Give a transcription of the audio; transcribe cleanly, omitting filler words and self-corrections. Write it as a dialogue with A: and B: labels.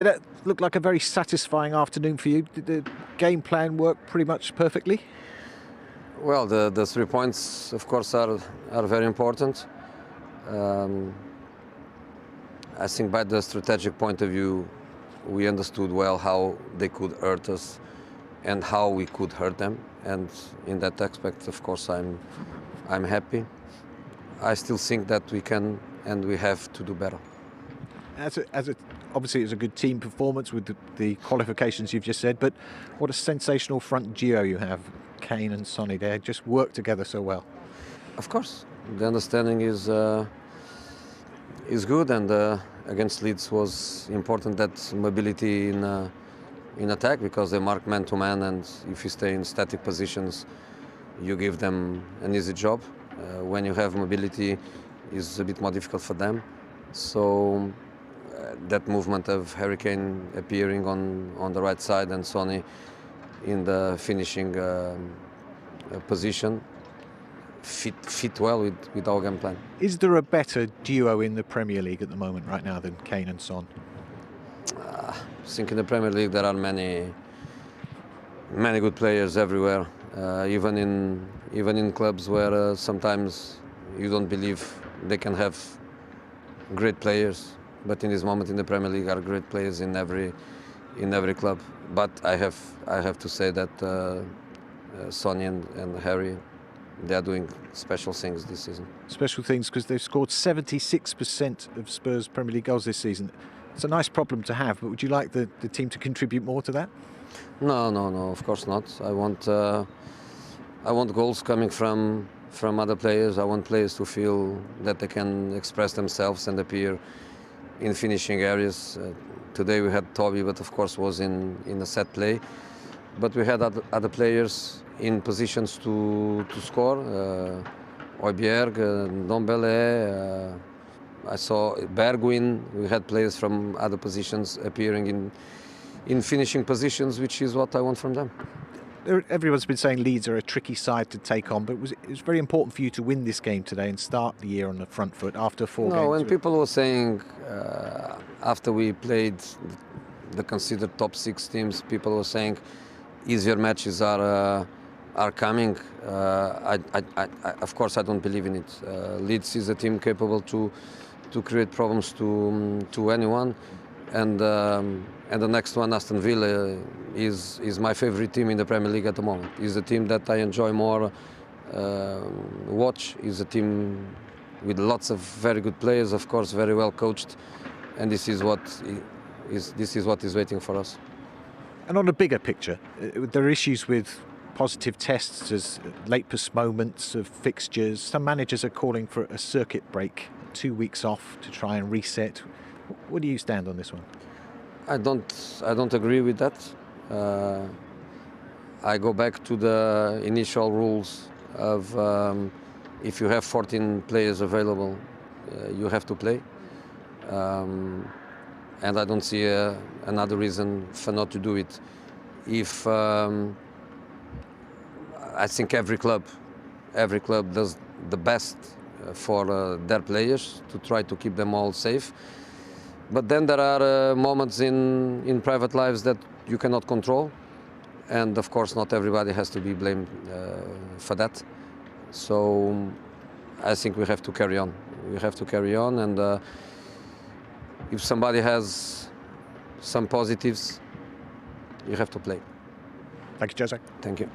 A: That looked like a very satisfying afternoon for you. Did the game plan work pretty much perfectly?
B: Well, the 3 points, of course, are very important. Um, I think by the strategic point of view, we understood well how they could hurt us and how we could hurt them. And in that aspect, of course, I'm happy. I still think that we can and we have to do better.
A: Obviously, it was a good team performance with the qualifications you've just said. But what a sensational front duo you have, Kane and Sonny. They just work together so well.
B: Of course, the understanding is good, and against Leeds was important that mobility in attack, because they mark man to man, and if you stay in static positions, you give them an easy job. When you have mobility, is a bit more difficult for them. So that movement of Harry Kane appearing on the right side and Sonny in the finishing position fit well with our game plan.
A: Is there a better duo in the Premier League at the moment right now than Kane and Son?
B: I think in the Premier League there are many good players everywhere, even in clubs where sometimes you don't believe they can have great players. But in this moment in the Premier League are great players in every club. But I have to say that Sonny and Harry, they are doing special things this season.
A: Special things because they've scored 76% of Spurs Premier League goals this season. It's a nice problem to have, but would you like the team to contribute more to that?
B: No, of course not. I want goals coming from other players. I want players to feel that they can express themselves and appear in finishing areas. Today we had Toby, but of course was in a set play. But we had other players in positions to score. Højbjerg, Ndombele, I saw Bergwijn. We had players from other positions appearing in finishing positions, which is what I want from them.
A: Everyone's been saying Leeds are a tricky side to take on, but it was very important for you to win this game today and start the year on the front foot after four games.
B: No, when people were saying after we played the considered top 6 teams, people were saying easier matches are coming. Of course, I don't believe in it. Leeds is a team capable to create problems to anyone. And the next one, Aston Villa, is my favorite team in the Premier League at the moment. Is a team that I enjoy more watch. Is a team with lots of very good players, of course, very well coached, and this is what is waiting for us.
A: And on a bigger picture, there are issues with positive tests as late postponements of fixtures. Some managers are calling for a circuit break, 2 weeks off to try and reset. Where do you stand on this one?
B: I don't agree with that. I go back to the initial rules of if you have 14 players available, you have to play. And I don't see another reason for not to do it. If I think every club does the best for their players to try to keep them all safe. But then there are moments in private lives that you cannot control, and of course not everybody has to be blamed for that. So I think we have to carry on. We have to carry on, and if somebody has some positives, you have to play.
A: Thank you, Jose.
B: Thank you.